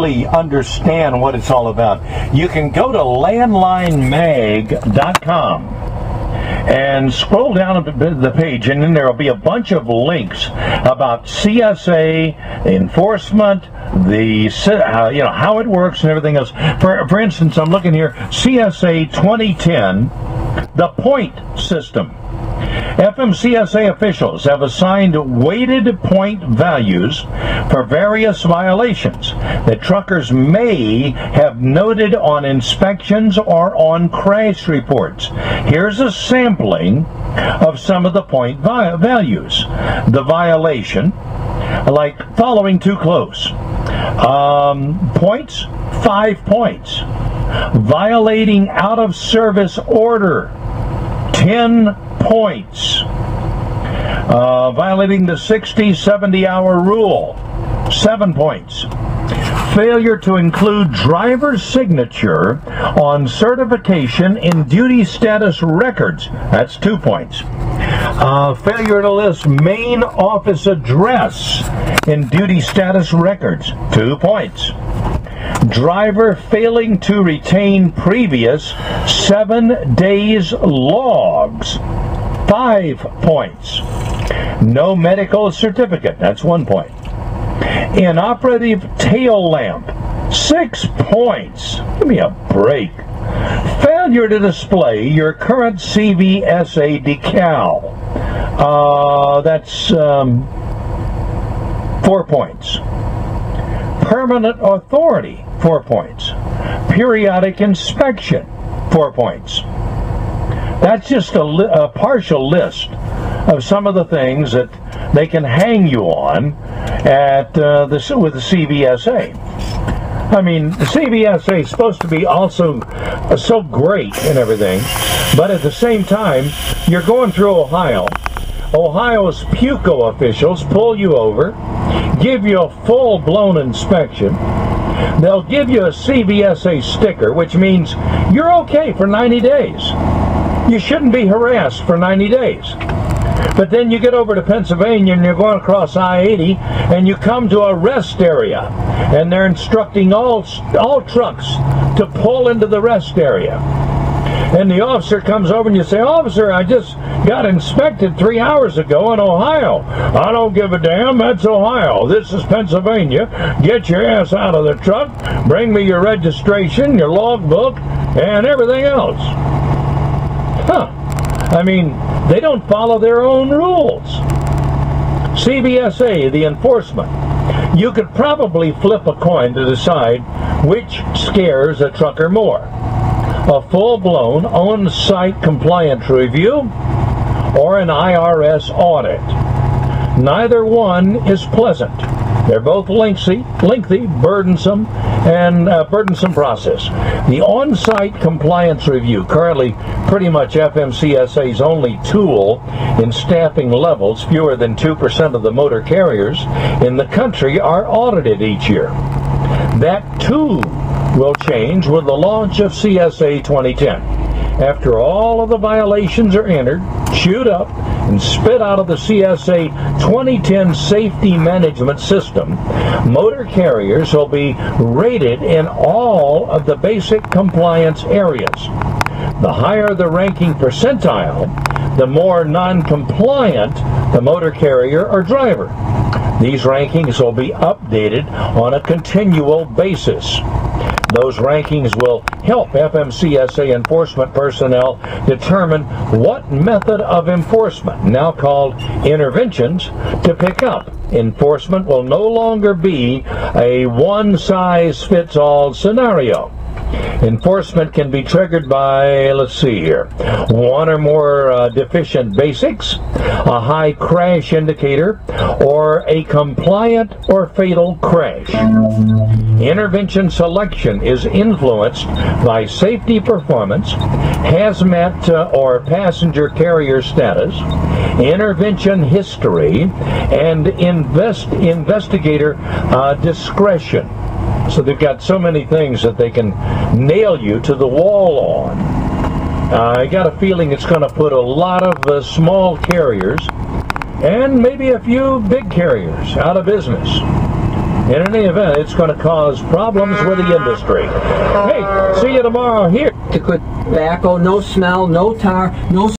really understand what it's all about, you can go to landlinemag.com and scroll down the page, and then there will be a bunch of links about CSA enforcement, how it works and everything else. For instance, I'm looking here, CSA 2010, the point system. FMCSA officials have assigned weighted point values for various violations that truckers may have noted on inspections or on crash reports. Here's a sampling of some of the point values. The violation, like following too close. Points, 5 points. Violating out of service order, 10 points. Violating the 60-70 hour rule, 7 points. Failure to include driver's signature on certification in duty status records, that's 2 points. Failure to list main office address in duty status records, 2 points. Driver failing to retain previous 7 days logs, 5 points. No medical certificate, that's 1 point. Inoperative tail lamp, 6 points. Give me a break. Failure to display your current CVSA decal, that's 4 points. Permanent authority, 4 points. Periodic inspection, 4 points. That's just a partial list of some of the things that they can hang you on with the CVSA. I mean, the CVSA is supposed to be also so great and everything, but at the same time, you're going through Ohio. Ohio's PUCO officials pull you over, give you a full-blown inspection. They'll give you a CVSA sticker, which means you're okay for 90 days. You shouldn't be harassed for 90 days. But then you get over to Pennsylvania and you're going across I-80 and you come to a rest area and they're instructing all trucks to pull into the rest area. And the officer comes over and you say, "Officer, I just got inspected 3 hours ago in Ohio." "I don't give a damn, that's Ohio. This is Pennsylvania. Get your ass out of the truck, bring me your registration, your logbook, and everything else." I mean, they don't follow their own rules. CVSA, the enforcement. You could probably flip a coin to decide which scares a trucker more. A full-blown on-site compliance review or an IRS audit. Neither one is pleasant. They're both lengthy, burdensome, and burdensome process. The on-site compliance review, currently pretty much FMCSA's only tool in staffing levels, fewer than 2% of the motor carriers in the country are audited each year. That too will change with the launch of CSA 2010. After all of the violations are entered, chewed up, and spit out of the CSA 2010 safety management system, motor carriers will be rated in all of the basic compliance areas. The higher the ranking percentile, the more non-compliant the motor carrier or driver. These rankings will be updated on a continual basis. Those rankings will help FMCSA enforcement personnel determine what method of enforcement, now called interventions, to pick up. Enforcement will no longer be a one-size-fits-all scenario. Enforcement can be triggered by, let's see here, one or more deficient basics, a high crash indicator, or a compliant or fatal crash. Intervention selection is influenced by safety performance, hazmat or passenger carrier status, intervention history, and investigator discretion. So they've got so many things that they can nail you to the wall on. I got a feeling it's going to put a lot of small carriers and maybe a few big carriers out of business. In any event, it's going to cause problems with the industry. Hey, see you tomorrow here. To quit tobacco, no smell, no tar, no